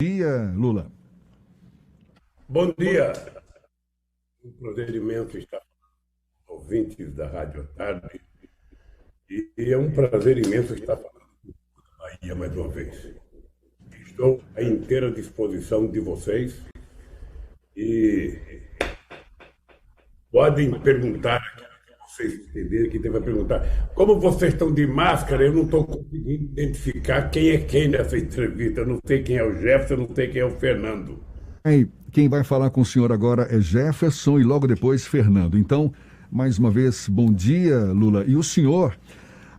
Dia, Lula. Bom dia. Um prazer imenso estar com os ouvintes da Rádio à Tarde. E é um prazer imenso estar falando da Bahia mais uma vez. Estou à inteira disposição de vocês e podem perguntar, vocês entenderem que vai perguntar, como vocês estão de máscara, eu não estou conseguindo identificar quem é quem nessa entrevista. Eu não sei quem é o Jefferson, eu não sei quem é o Fernando. Quem vai falar com o senhor agora é Jefferson e logo depois Fernando. Então, mais uma vez, bom dia, Lula. E o senhor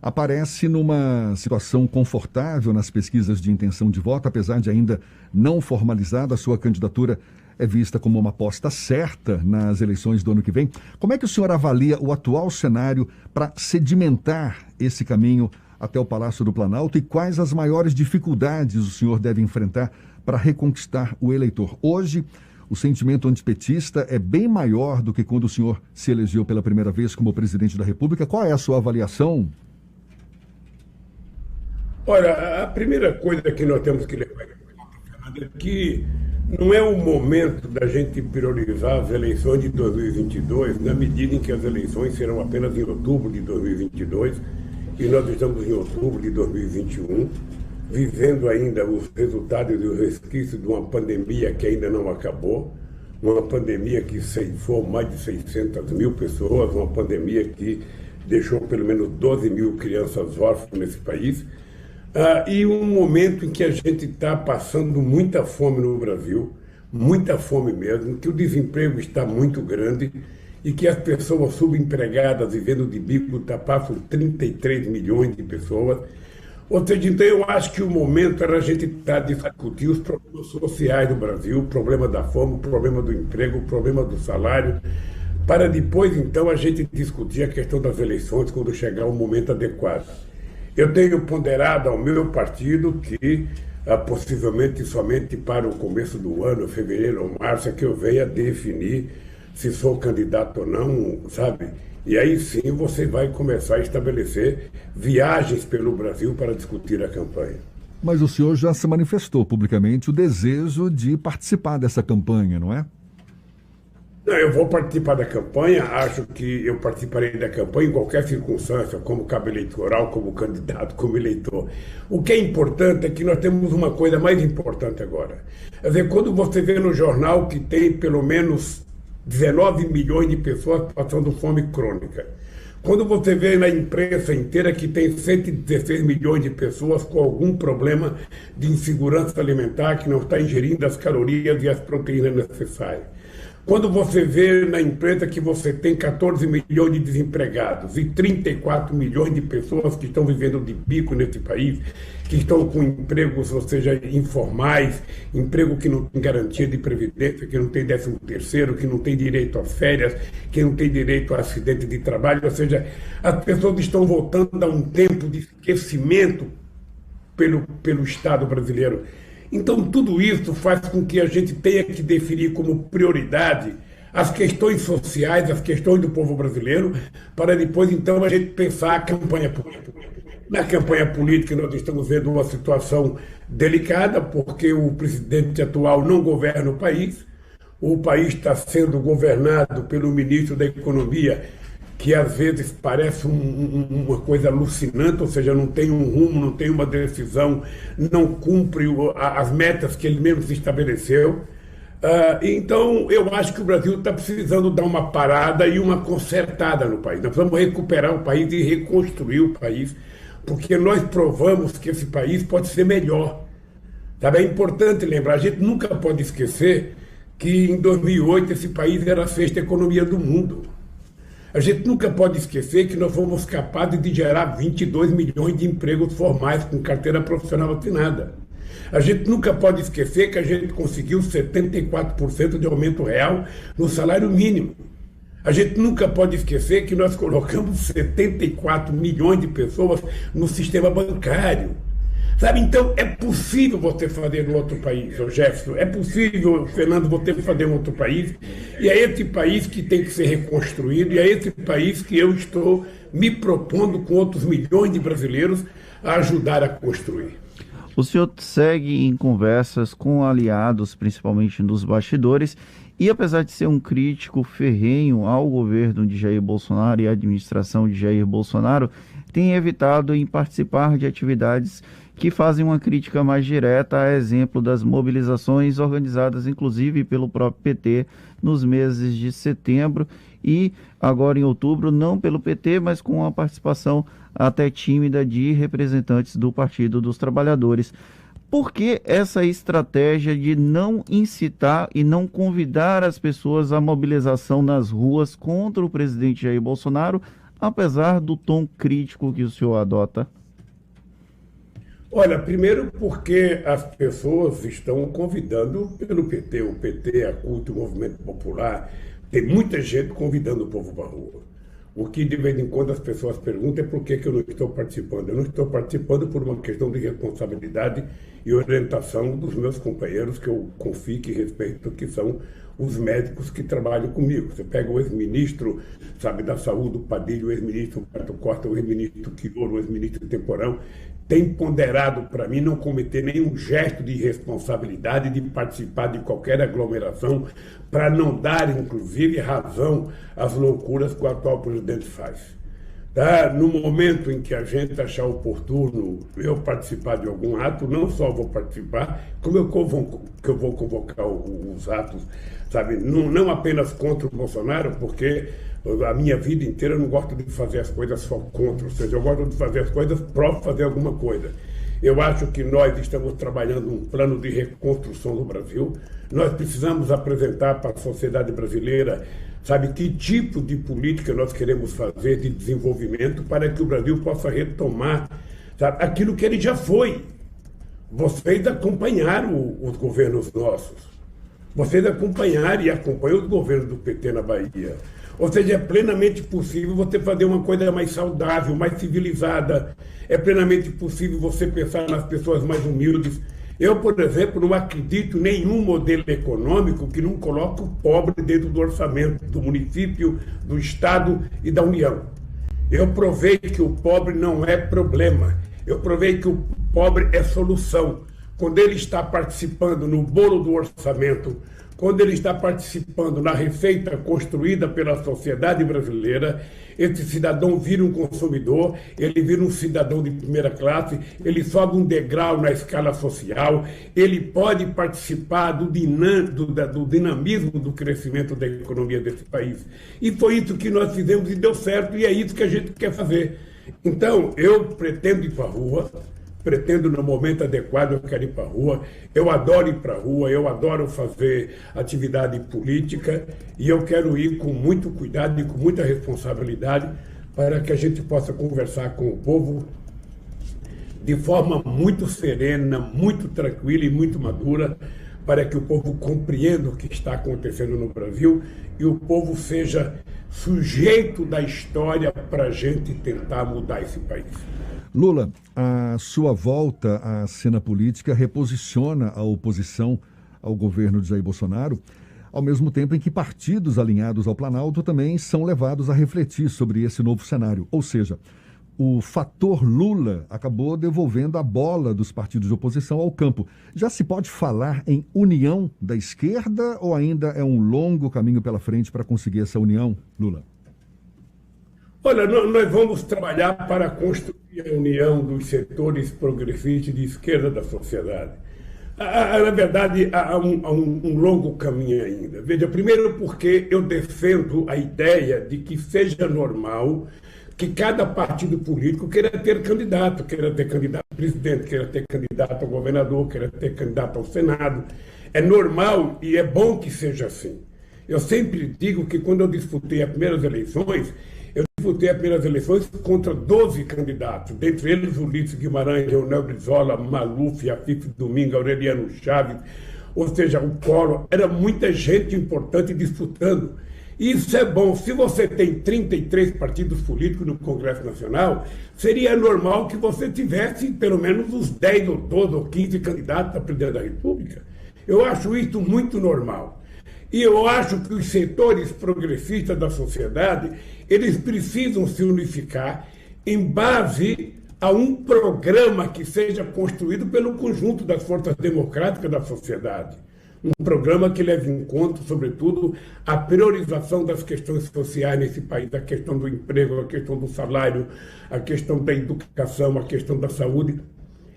aparece numa situação confortável nas pesquisas de intenção de voto, apesar de ainda não formalizada, a sua candidatura é vista como uma aposta certa nas eleições do ano que vem. Como é que o senhor avalia o atual cenário para sedimentar esse caminho até o Palácio do Planalto e quais as maiores dificuldades o senhor deve enfrentar para reconquistar o eleitor? Hoje, o sentimento antipetista é bem maior do que quando o senhor se elegeu pela primeira vez como presidente da República. Qual é a sua avaliação? Olha, a primeira coisa que nós temos que levar em conta é que não é o momento da gente priorizar as eleições de 2022 na medida em que as eleições serão apenas em outubro de 2022 e nós estamos em outubro de 2021, vivendo ainda os resultados e os resquícios de uma pandemia que ainda não acabou, uma pandemia que ceifou mais de 600 mil pessoas, uma pandemia que deixou pelo menos 12 mil crianças órfãs nesse país, e um momento em que a gente está passando muita fome no Brasil, muita fome mesmo, que o desemprego está muito grande e que as pessoas subempregadas vivendo de bico passam 33 milhões de pessoas. Ou seja, então eu acho que o momento era a gente estar discutir os problemas sociais do Brasil, o problema da fome, o problema do emprego, o problema do salário, para depois então a gente discutir a questão das eleições quando chegar o momento adequado. Eu tenho ponderado ao meu partido que possivelmente somente para o começo do ano, fevereiro ou março, é que eu venha definir se sou candidato ou não, sabe? E aí sim você vai começar a estabelecer viagens pelo Brasil para discutir a campanha. Mas o senhor já se manifestou publicamente o desejo de participar dessa campanha, não é? Não, eu vou participar da campanha, acho que eu participarei da campanha em qualquer circunstância, como cabo eleitoral, como candidato, como eleitor. O que é importante é que nós temos uma coisa mais importante agora. Quer dizer, quando você vê no jornal que tem pelo menos 19 milhões de pessoas passando fome crônica, quando você vê na imprensa inteira que tem 116 milhões de pessoas com algum problema de insegurança alimentar, que não está ingerindo as calorias e as proteínas necessárias, quando você vê na imprensa que você tem 14 milhões de desempregados e 34 milhões de pessoas que estão vivendo de bico nesse país, que estão com empregos, ou seja, informais, emprego que não tem garantia de previdência, que não tem 13º, que não tem direito às férias, que não tem direito a acidente de trabalho, ou seja, as pessoas estão voltando a um tempo de esquecimento pelo Estado brasileiro. Então, tudo isso faz com que a gente tenha que definir como prioridade as questões sociais, as questões do povo brasileiro, para depois, então, a gente pensar a campanha política. Na campanha política, nós estamos vendo uma situação delicada, porque o presidente atual não governa o país está sendo governado pelo ministro da Economia, que às vezes parece uma coisa alucinante, ou seja, não tem um rumo, não tem uma decisão, não cumpre as metas que ele mesmo se estabeleceu. Então, eu acho que o Brasil está precisando dar uma parada e uma consertada no país. Nós precisamos recuperar o país e reconstruir o país, porque nós provamos que esse país pode ser melhor. Sabe? É importante lembrar, a gente nunca pode esquecer que em 2008 esse país era a sexta economia do mundo. A gente nunca pode esquecer que nós fomos capazes de gerar 22 milhões de empregos formais com carteira profissional assinada. A gente nunca pode esquecer que a gente conseguiu 74% de aumento real no salário mínimo. A gente nunca pode esquecer que nós colocamos 74 milhões de pessoas no sistema bancário. Sabe, então é possível você fazer no outro país, ô Jefferson, é possível, Fernando, você fazer em outro país, e é esse país que tem que ser reconstruído, e é esse país que eu estou me propondo com outros milhões de brasileiros a ajudar a construir. O senhor segue em conversas com aliados, principalmente nos bastidores, e apesar de ser um crítico ferrenho ao governo de Jair Bolsonaro e à administração de Jair Bolsonaro, tem evitado em participar de atividades que fazem uma crítica mais direta, a exemplo das mobilizações organizadas inclusive pelo próprio PT nos meses de setembro e agora em outubro, não pelo PT, mas com a participação até tímida de representantes do Partido dos Trabalhadores. Por que essa estratégia de não incitar e não convidar as pessoas à mobilização nas ruas contra o presidente Jair Bolsonaro, apesar do tom crítico que o senhor adota? Olha, primeiro porque as pessoas estão convidando pelo PT. O PT, a CUT, o Movimento Popular, tem muita gente convidando o povo para a rua. O que de vez em quando as pessoas perguntam é por que eu não estou participando. Eu não estou participando por uma questão de responsabilidade e orientação dos meus companheiros, que eu confio e respeito, que são os médicos que trabalham comigo. Você pega o ex-ministro, sabe, da Saúde, o Padilha, o ex-ministro Humberto Costa, o ex-ministro Quiroro, o ex-ministro Temporão, tem ponderado para mim não cometer nenhum gesto de irresponsabilidade de participar de qualquer aglomeração para não dar, inclusive, razão às loucuras que o atual presidente faz. Tá? No momento em que a gente achar oportuno eu participar de algum ato, não só vou participar, como eu vou convocar os atos, sabe? Não apenas contra o Bolsonaro, porque a minha vida inteira eu não gosto de fazer as coisas só contra, ou seja, eu gosto de fazer as coisas para fazer alguma coisa. Eu acho que nós estamos trabalhando um plano de reconstrução do Brasil. Nós precisamos apresentar para a sociedade brasileira, sabe, que tipo de política nós queremos fazer de desenvolvimento para que o Brasil possa retomar, sabe, aquilo que ele já foi. Vocês acompanharam os governos nossos. Vocês acompanharam e acompanham os governos do PT na Bahia. Ou seja, é plenamente possível você fazer uma coisa mais saudável, mais civilizada. É plenamente possível você pensar nas pessoas mais humildes. Eu, por exemplo, não acredito em nenhum modelo econômico que não coloque o pobre dentro do orçamento do município, do Estado e da União. Eu provei que o pobre não é problema. Eu provei que o pobre é solução. Quando ele está participando no bolo do orçamento, quando ele está participando na receita construída pela sociedade brasileira, esse cidadão vira um consumidor, ele vira um cidadão de primeira classe, ele sobe um degrau na escala social, ele pode participar do dinamismo do crescimento da economia desse país. E foi isso que nós fizemos e deu certo, e é isso que a gente quer fazer. Então, eu pretendo ir para a rua, pretendo no momento adequado, eu quero ir para a rua, eu adoro ir para a rua, eu adoro fazer atividade política e eu quero ir com muito cuidado e com muita responsabilidade para que a gente possa conversar com o povo de forma muito serena, muito tranquila e muito madura, para que o povo compreenda o que está acontecendo no Brasil e o povo seja sujeito da história para a gente tentar mudar esse país. Lula, a sua volta à cena política reposiciona a oposição ao governo de Jair Bolsonaro, ao mesmo tempo em que partidos alinhados ao Planalto também são levados a refletir sobre esse novo cenário. Ou seja, o fator Lula acabou devolvendo a bola dos partidos de oposição ao campo. Já se pode falar em união da esquerda ou ainda é um longo caminho pela frente para conseguir essa união, Lula? Olha, nós vamos trabalhar para construir a união dos setores progressistas de esquerda da sociedade. Na verdade, há um longo caminho ainda. Veja, primeiro porque eu defendo a ideia de que seja normal que cada partido político queira ter candidato a presidente, queira ter candidato a governador, queira ter candidato ao Senado. É normal e é bom que seja assim. Eu sempre digo que quando eu disputei as primeiras eleições, contra 12 candidatos, dentre eles Ulisses Guimarães, Leonel Brizola, Maluf, Afif Domingues, Aureliano Chaves, ou seja, o Collor, era muita gente importante disputando. Isso é bom. Se você tem 33 partidos políticos no Congresso Nacional, seria normal que você tivesse pelo menos uns 10 ou 12 ou 15 candidatos a presidente da República. Eu acho isso muito normal. E eu acho que os setores progressistas da sociedade, eles precisam se unificar em base a um programa que seja construído pelo conjunto das forças democráticas da sociedade. Um programa que leve em conta, sobretudo, a priorização das questões sociais nesse país, a questão do emprego, a questão do salário, a questão da educação, a questão da saúde.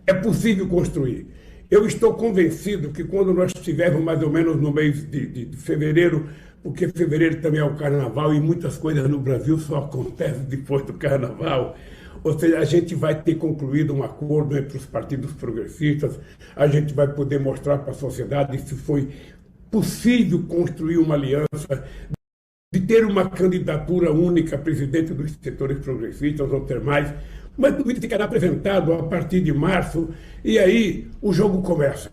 É possível construir. Eu estou convencido que quando nós estivermos mais ou menos no mês de fevereiro, porque fevereiro também é o carnaval e muitas coisas no Brasil só acontecem depois do carnaval, ou seja, a gente vai ter concluído um acordo entre os partidos progressistas, a gente vai poder mostrar para a sociedade se foi possível construir uma aliança, de ter uma candidatura única a presidente dos setores progressistas ou ter mais, mas tudo isso ficará apresentado a partir de março, e aí o jogo começa.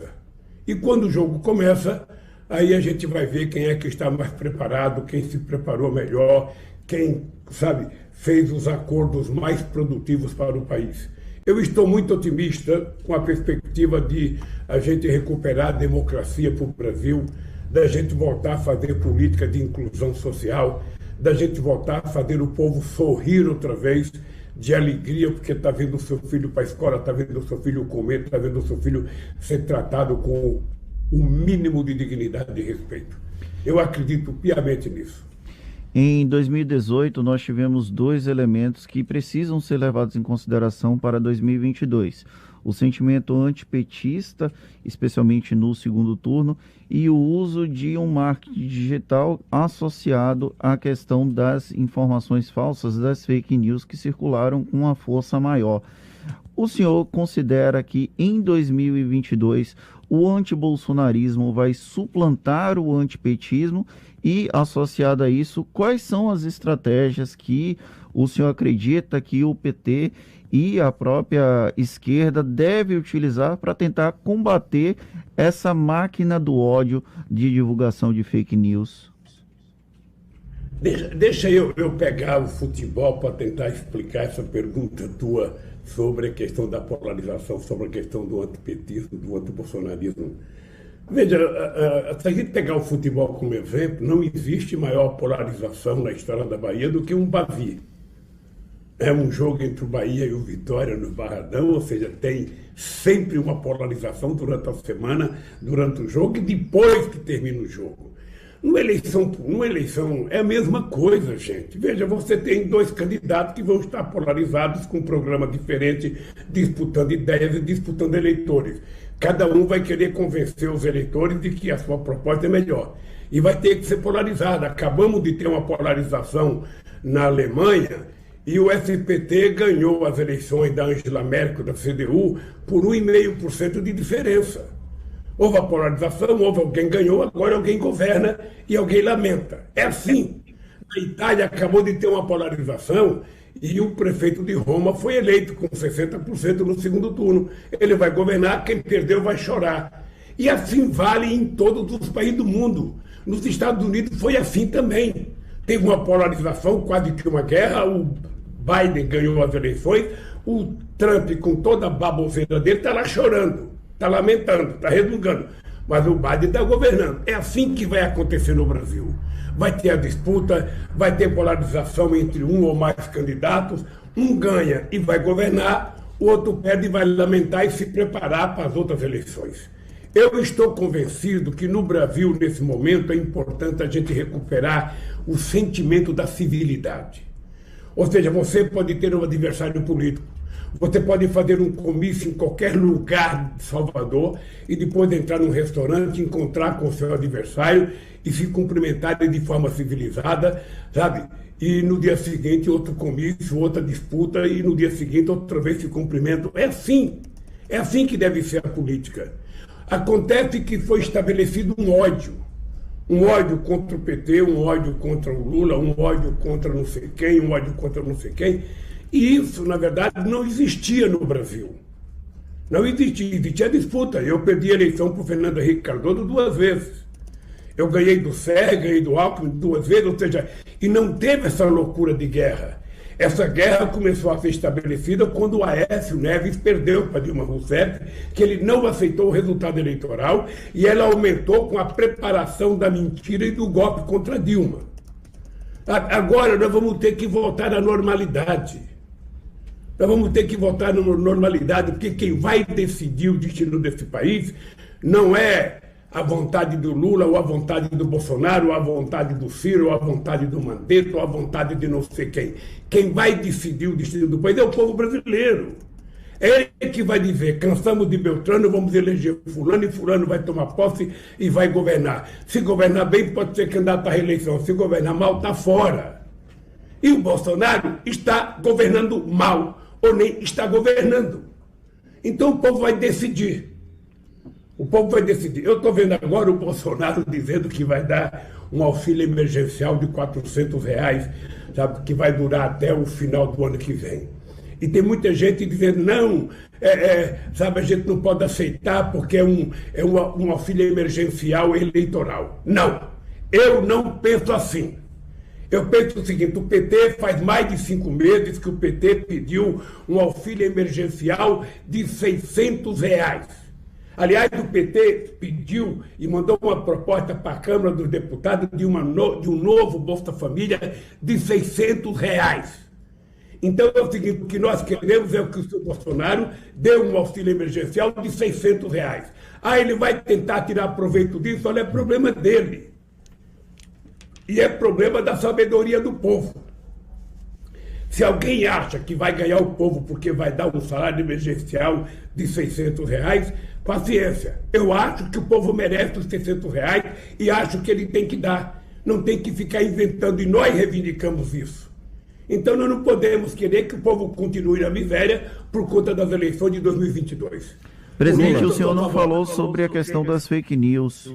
E quando o jogo começa, aí a gente vai ver quem é que está mais preparado, quem se preparou melhor, quem, sabe, fez os acordos mais produtivos para o país. Eu estou muito otimista com a perspectiva de a gente recuperar a democracia para o Brasil, da gente voltar a fazer política de inclusão social, da gente voltar a fazer o povo sorrir outra vez, de alegria, porque está vendo o seu filho para a escola, está vendo o seu filho comer, está vendo o seu filho ser tratado com o mínimo de dignidade e respeito. Eu acredito piamente nisso. Em 2018, nós tivemos dois elementos que precisam ser levados em consideração para 2022. O sentimento antipetista, especialmente no segundo turno, e o uso de um marketing digital associado à questão das informações falsas, das fake news que circularam com uma força maior. O senhor considera que em 2022 o antibolsonarismo vai suplantar o antipetismo e, associado a isso, quais são as estratégias que o senhor acredita que o PT e a própria esquerda deve utilizar para tentar combater essa máquina do ódio de divulgação de fake news? Deixa eu pegar o futebol para tentar explicar essa pergunta tua sobre a questão da polarização, sobre a questão do antipetismo, do antibolsonarismo. Veja, se a gente pegar o futebol como exemplo, não existe maior polarização na história da Bahia do que um Bavi. É um jogo entre o Bahia e o Vitória no Barradão, ou seja, tem sempre uma polarização durante a semana, durante o jogo e depois que termina o jogo. Numa eleição é a mesma coisa, gente. Veja, você tem dois candidatos que vão estar polarizados com um programa diferente, disputando ideias e disputando eleitores. Cada um vai querer convencer os eleitores de que a sua proposta é melhor. E vai ter que ser polarizada. Acabamos de ter uma polarização na Alemanha e o SPT ganhou as eleições da Angela Merkel, da CDU, por 1,5% de diferença. Houve a polarização, alguém ganhou, agora alguém governa e alguém lamenta. É assim. A Itália acabou de ter uma polarização e o prefeito de Roma foi eleito com 60% no segundo turno. Ele vai governar, quem perdeu vai chorar. E assim vale em todos os países do mundo. Nos Estados Unidos foi assim também. Teve uma polarização, quase que uma guerra, o Biden ganhou as eleições, o Trump, com toda a baboseira dele, está lá chorando, está lamentando, está resmungando. Mas o Biden está governando. É assim que vai acontecer no Brasil. Vai ter a disputa, vai ter polarização entre um ou mais candidatos, um ganha e vai governar, o outro perde e vai lamentar e se preparar para as outras eleições. Eu estou convencido que no Brasil, nesse momento, é importante a gente recuperar o sentimento da civilidade. Ou seja, você pode ter um adversário político, você pode fazer um comício em qualquer lugar de Salvador e depois entrar num restaurante, encontrar com o seu adversário e se cumprimentar de forma civilizada, sabe? E no dia seguinte outro comício, outra disputa e no dia seguinte outra vez se cumprimentam. É assim que deve ser a política. Acontece que foi estabelecido um ódio contra o PT, um ódio contra o Lula, um ódio contra não sei quem, um ódio contra não sei quem. E isso, na verdade, não existia no Brasil. Não existia disputa. Eu perdi a eleição para o Fernando Henrique Cardoso 2 vezes. Eu ganhei do Serra, ganhei do Alckmin 2 vezes, ou seja, e não teve essa loucura de guerra. Essa guerra começou a ser estabelecida quando o Aécio Neves perdeu para Dilma Rousseff, que ele não aceitou o resultado eleitoral e ela aumentou com a preparação da mentira e do golpe contra Dilma. Agora nós vamos ter que voltar à normalidade. Nós vamos ter que voltar na normalidade, porque quem vai decidir o destino desse país não é a vontade do Lula, ou a vontade do Bolsonaro, ou a vontade do Ciro, ou a vontade do Mandetta, ou a vontade de não sei quem. Quem vai decidir o destino do país é o povo brasileiro. É ele que vai dizer, cansamos de Beltrano, vamos eleger fulano, e fulano vai tomar posse e vai governar. Se governar bem, pode ser candidato à reeleição. Se governar mal, está fora. E o Bolsonaro está governando mal, ou nem está governando. Então o povo vai decidir. O povo vai decidir. Eu estou vendo agora o Bolsonaro dizendo que vai dar um auxílio emergencial de R$400, sabe, que vai durar até o final do ano que vem. E tem muita gente dizendo, não, sabe, a gente não pode aceitar porque é um auxílio emergencial eleitoral. Não, eu não penso assim. Eu penso o seguinte, o PT faz mais de 5 meses que o PT pediu um auxílio emergencial de R$600. Aliás, o PT pediu e mandou uma proposta para a Câmara dos Deputados de um novo Bolsa Família de R$600. Então é o seguinte, o que nós queremos é que o senhor Bolsonaro dê um auxílio emergencial de R$600. Ah, ele vai tentar tirar proveito disso, olha, é problema dele. E é problema da sabedoria do povo. Se alguém acha que vai ganhar o povo porque vai dar um salário emergencial de R$600, paciência. Eu acho que o povo merece os R$600 e acho que ele tem que dar. Não tem que ficar inventando, e nós reivindicamos isso. Então nós não podemos querer que o povo continue na miséria por conta das eleições de 2022. Presidente, o senhor não falou sobre a questão das fake news.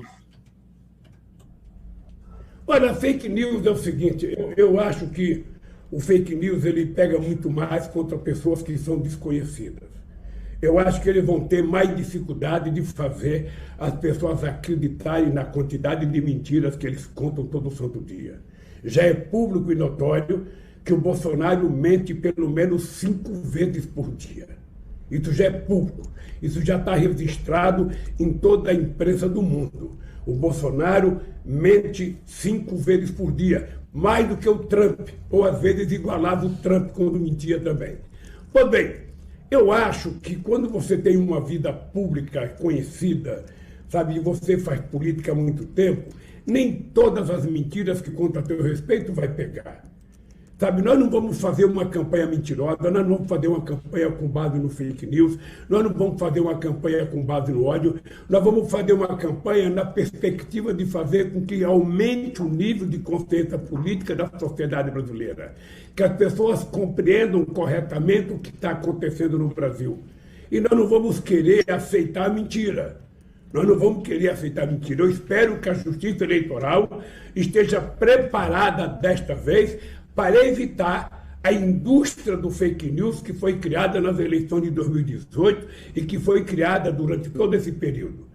Olha, a fake news é o seguinte, eu acho que o fake news ele pega muito mais contra pessoas que são desconhecidas. Eu acho que eles vão ter mais dificuldade de fazer as pessoas acreditarem na quantidade de mentiras que eles contam todo santo dia. Já é público e notório que o Bolsonaro mente pelo menos 5 vezes por dia. Isso já é público, isso já está registrado em toda a imprensa do mundo. O Bolsonaro mente 5 vezes por dia, mais do que o Trump, ou às vezes igualava o Trump quando mentia também. Pois bem, eu acho que quando você tem uma vida pública conhecida, sabe, e você faz política há muito tempo, nem todas as mentiras que contam a teu respeito vai pegar. Sabe, nós não vamos fazer uma campanha mentirosa, nós não vamos fazer uma campanha com base no fake news, nós não vamos fazer uma campanha com base no ódio, nós vamos fazer uma campanha na perspectiva de fazer com que aumente o nível de consciência política da sociedade brasileira, que as pessoas compreendam corretamente o que está acontecendo no Brasil. E nós não vamos querer aceitar a mentira. Nós não vamos querer aceitar mentira. Eu espero que a Justiça Eleitoral esteja preparada desta vez para evitar a indústria do fake news que foi criada nas eleições de 2018 e que foi criada durante todo esse período.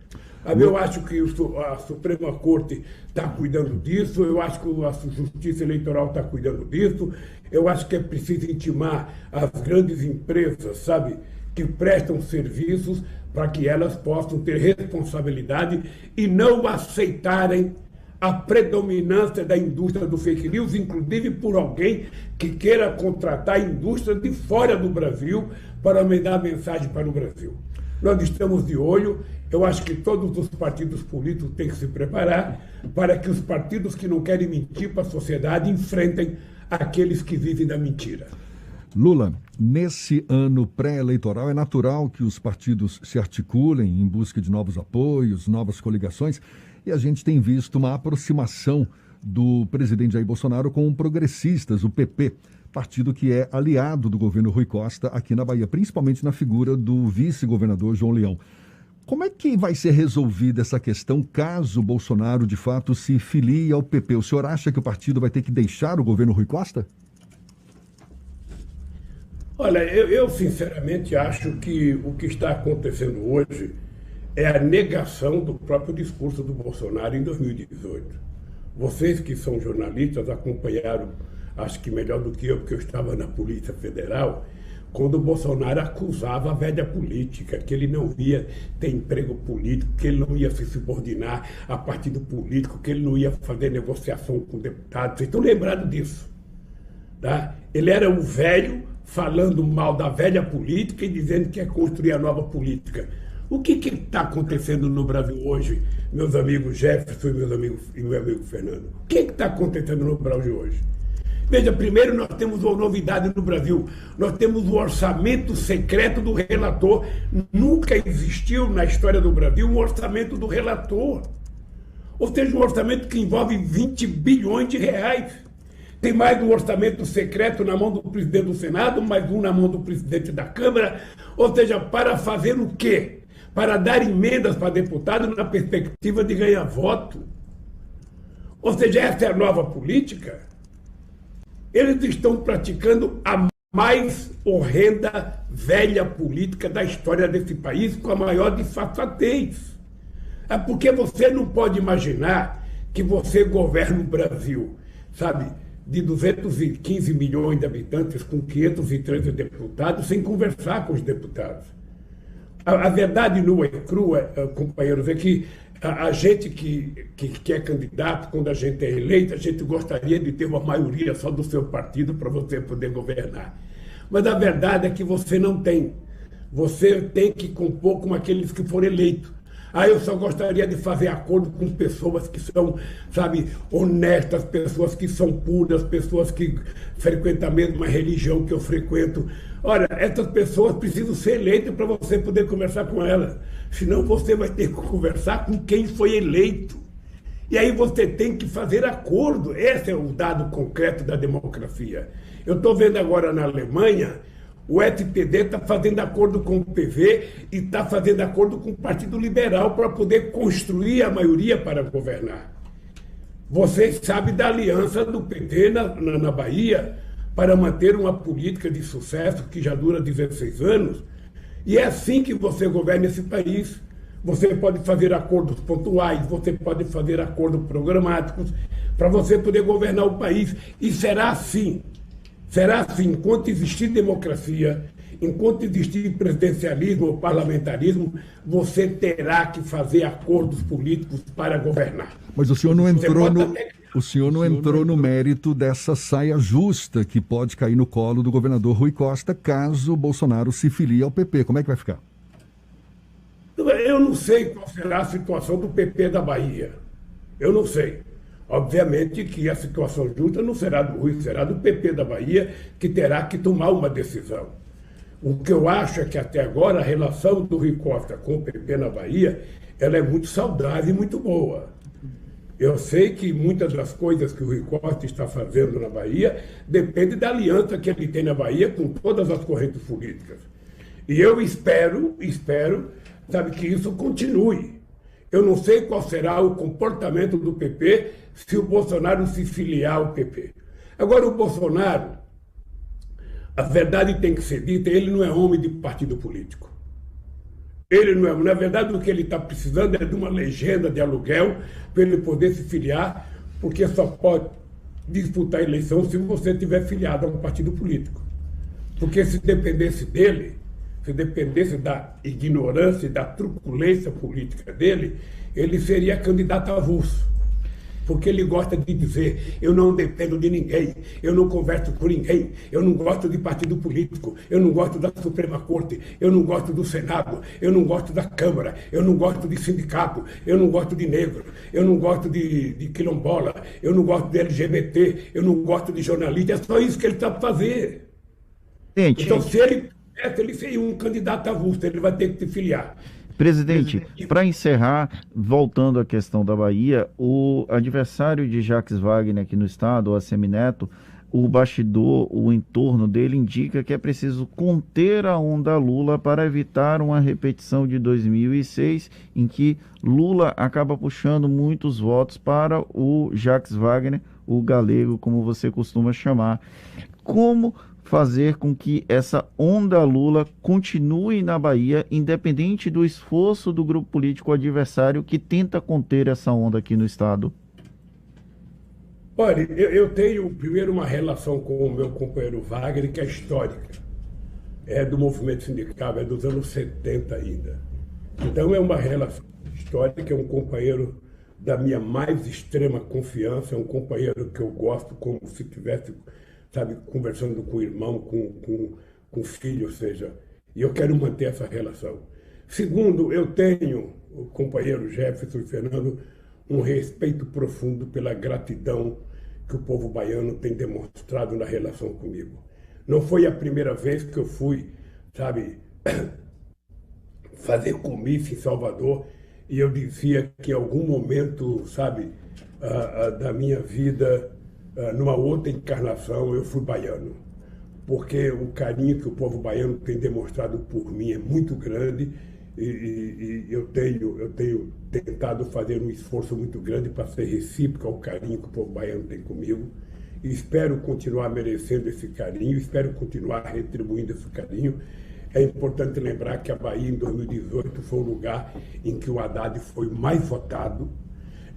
Eu acho que a Suprema Corte está cuidando disso, eu acho que a Justiça Eleitoral está cuidando disso, eu acho que é preciso intimar as grandes empresas, sabe, que prestam serviços para que elas possam ter responsabilidade e não aceitarem a predominância da indústria do fake news, inclusive por alguém que queira contratar a indústria de fora do Brasil para mandar mensagem para o Brasil. Nós estamos de olho, eu acho que todos os partidos políticos têm que se preparar para que os partidos que não querem mentir para a sociedade enfrentem aqueles que vivem da mentira. Lula, nesse ano pré-eleitoral é natural que os partidos se articulem em busca de novos apoios, novas coligações, e a gente tem visto uma aproximação do presidente Jair Bolsonaro com progressistas, o PP, partido que é aliado do governo Rui Costa aqui na Bahia, principalmente na figura do vice-governador João Leão. Como é que vai ser resolvida essa questão caso Bolsonaro, de fato, se filie ao PP? O senhor acha que o partido vai ter que deixar o governo Rui Costa? Olha, eu sinceramente acho que o que está acontecendo hoje é a negação do próprio discurso do Bolsonaro em 2018. Vocês que são jornalistas acompanharam, acho que melhor do que eu, porque eu estava na Polícia Federal, quando o Bolsonaro acusava a velha política, que ele não ia ter emprego político, que ele não ia se subordinar a partido político, que ele não ia fazer negociação com deputados. Vocês estão lembrados disso? Tá? Ele era um velho falando mal da velha política e dizendo que quer construir a nova política. O que está acontecendo no Brasil hoje, meus amigos Jefferson e meu amigo Fernando? O que está acontecendo no Brasil hoje? Veja, primeiro nós temos uma novidade no Brasil. Nós temos o orçamento secreto do relator. Nunca existiu na história do Brasil um orçamento do relator. Ou seja, um orçamento que envolve 20 bilhões de reais. Tem mais um orçamento secreto na mão do presidente do Senado, mais um na mão do presidente da Câmara. Ou seja, para fazer o quê? Para dar emendas para deputados na perspectiva de ganhar voto. Ou seja, essa é a nova política. Eles estão praticando a mais horrenda, velha política da história desse país, com a maior disfarçatez. É porque você não pode imaginar que você governa o Brasil, sabe, de 215 milhões de habitantes com 513 deputados, sem conversar com os deputados. A verdade nua e crua, companheiros, é que a gente que é candidato, quando a gente é eleito, a gente gostaria de ter uma maioria só do seu partido para você poder governar. Mas a verdade é que você não tem. Você tem que compor com aqueles que foram eleitos. Eu só gostaria de fazer acordo com pessoas que são, sabe, honestas, pessoas que são puras, pessoas que frequentam a mesma religião que eu frequento. Olha, essas pessoas precisam ser eleitas para você poder conversar com elas. Senão você vai ter que conversar com quem foi eleito. E aí você tem que fazer acordo. Esse é o dado concreto da democracia. Eu estou vendo agora na Alemanha, o SPD está fazendo acordo com o PV e está fazendo acordo com o Partido Liberal para poder construir a maioria para governar. Vocês sabem da aliança do PT na Bahia para manter uma política de sucesso que já dura 16 anos. E é assim que você governa esse país. Você pode fazer acordos pontuais, você pode fazer acordos programáticos para você poder governar o país. E será assim. Será assim, enquanto existir democracia, enquanto existir presidencialismo ou parlamentarismo, você terá que fazer acordos políticos para governar. Mas o senhor não entrou no mérito dessa saia justa que pode cair no colo do governador Rui Costa caso o Bolsonaro se filie ao PP. Como é que vai ficar? Eu não sei qual será a situação do PP da Bahia. Eu não sei. Obviamente que a situação justa não será do Rui, será do PP da Bahia, que terá que tomar uma decisão. O que eu acho é que até agora a relação do Rui Costa com o PP na Bahia, ela é muito saudável e muito boa. Eu sei que muitas das coisas que o Rui Costa está fazendo na Bahia depende da aliança que ele tem na Bahia com todas as correntes políticas. E eu espero, sabe, que isso continue. Eu não sei qual será o comportamento do PP se o Bolsonaro se filiar ao PP. Agora, o Bolsonaro, a verdade tem que ser dita, ele não é homem de partido político. Ele não é. Na verdade, o que ele está precisando é de uma legenda de aluguel para ele poder se filiar, porque só pode disputar a eleição se você tiver filiado a um partido político. Porque se dependesse dele, se dependesse da ignorância e da truculência política dele, ele seria candidato avulso. Porque ele gosta de dizer, eu não dependo de ninguém, eu não converso com ninguém, eu não gosto de partido político, eu não gosto da Suprema Corte, eu não gosto do Senado, eu não gosto da Câmara, eu não gosto de sindicato, eu não gosto de negro, eu não gosto de quilombola, eu não gosto de LGBT, eu não gosto de jornalista, é só isso que ele sabe fazer. Então, se ele seria um candidato avulso, ele vai ter que se filiar. Presidente, para encerrar, voltando à questão da Bahia, o adversário de Jacques Wagner aqui no estado, o Assemineto, o bastidor, o entorno dele indica que é preciso conter a onda Lula para evitar uma repetição de 2006, em que Lula acaba puxando muitos votos para o Jacques Wagner, o galego, como você costuma chamar. Como fazer com que essa onda Lula continue na Bahia, independente do esforço do grupo político adversário que tenta conter essa onda aqui no estado? Olha, eu tenho primeiro uma relação com o meu companheiro Wagner, que é histórica. É do movimento sindical, é dos anos 70 ainda. Então é uma relação histórica, é um companheiro da minha mais extrema confiança, é um companheiro que eu gosto como se tivesse, sabe, conversando com o irmão, com o filho, ou seja, e eu quero manter essa relação. Segundo, eu tenho, o companheiro Jefferson e Fernando, um respeito profundo pela gratidão que o povo baiano tem demonstrado na relação comigo. Não foi a primeira vez que eu fui, sabe, fazer comício em Salvador e eu dizia que em algum momento, sabe, da minha vida, numa outra encarnação, eu fui baiano. Porque o carinho que o povo baiano tem demonstrado por mim é muito grande e eu tenho tentado fazer um esforço muito grande para ser recíproco ao carinho que o povo baiano tem comigo. E espero continuar merecendo esse carinho, espero continuar retribuindo esse carinho. É importante lembrar que a Bahia, em 2018, foi o lugar em que o Haddad foi mais votado.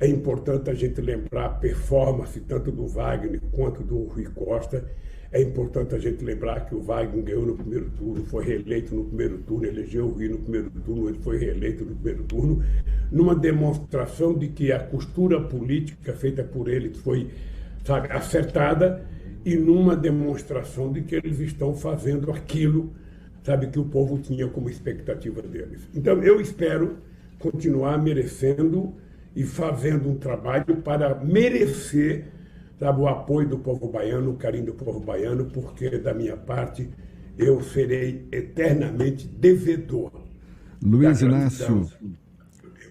É importante a gente lembrar a performance tanto do Wagner quanto do Rui Costa. É importante a gente lembrar que o Wagner ganhou no primeiro turno, foi reeleito no primeiro turno, elegeu o Rui no primeiro turno, ele foi reeleito no primeiro turno, numa demonstração de que a costura política feita por eles foi, sabe, acertada e numa demonstração de que eles estão fazendo aquilo, sabe, que o povo tinha como expectativa deles. Então, eu espero continuar merecendo e fazendo um trabalho para merecer, sabe, o apoio do povo baiano, o carinho do povo baiano, porque, da minha parte, eu serei eternamente devedor. Luiz Inácio,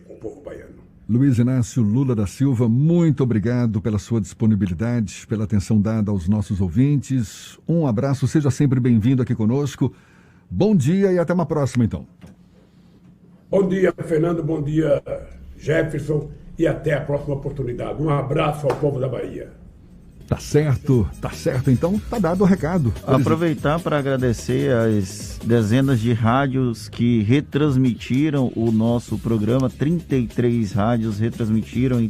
com o povo baiano. Luiz Inácio Lula da Silva, muito obrigado pela sua disponibilidade, pela atenção dada aos nossos ouvintes. Um abraço, seja sempre bem-vindo aqui conosco. Bom dia e até uma próxima, então. Bom dia, Fernando, bom dia, Jefferson, e até a próxima oportunidade. Um abraço ao povo da Bahia. Tá certo, então tá dado o recado. Aproveitar para agradecer as dezenas de rádios que retransmitiram o nosso programa, 33 rádios retransmitiram em